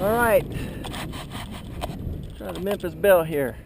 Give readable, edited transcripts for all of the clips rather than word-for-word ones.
All right, try the Memphis Belle here.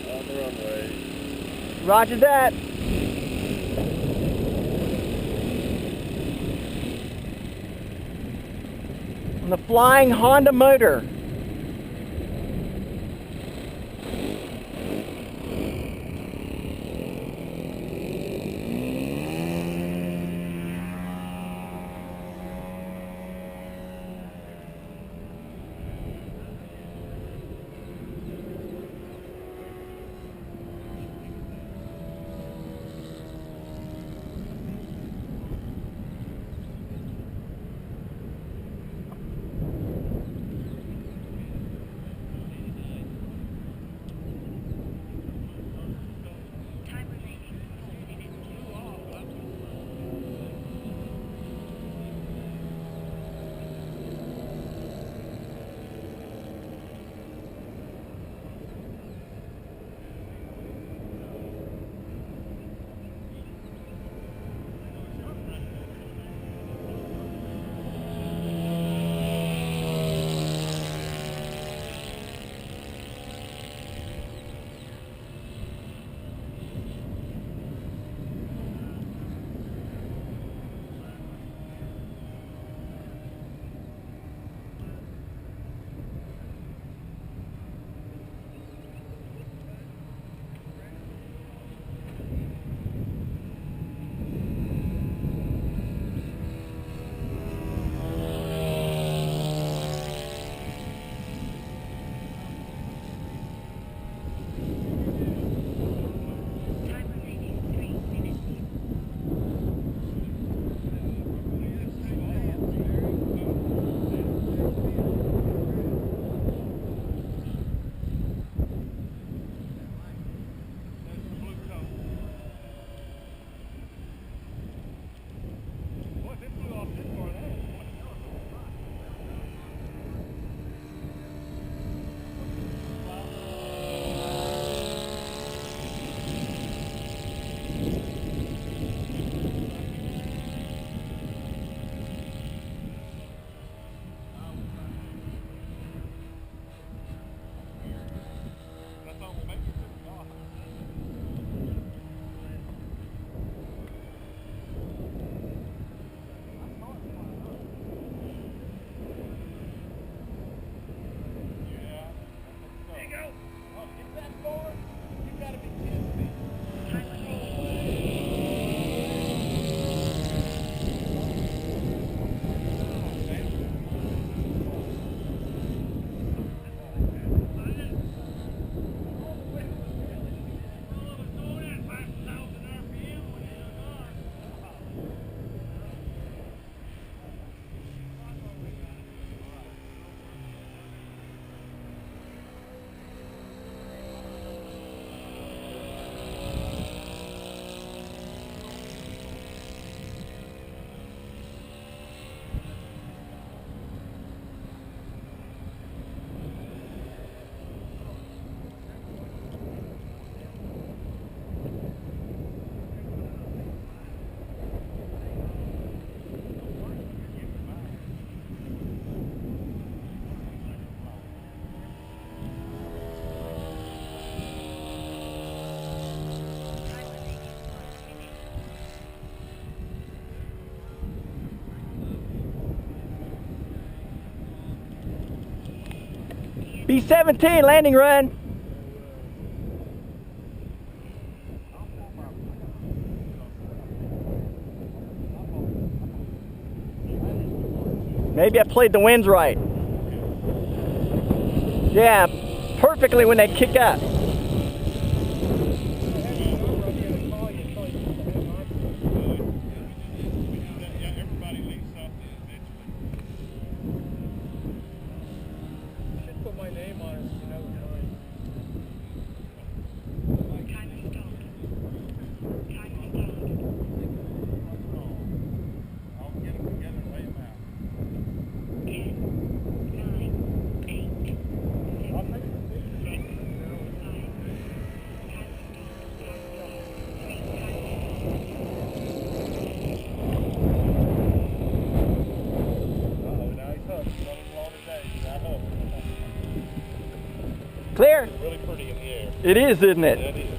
On the runway. Roger that. On the Flying Honda motor. B-17, landing run. Maybe I played the winds right. Yeah, perfectly when they kick up. Should put my name on it, you know. I'll get them together and lay them out. 10, 9, 8, I'll take some pictures. Uh-oh, now he's hooked. He's running along today. He's not hooked. Clear? Really pretty in the air. It is, isn't it? That is.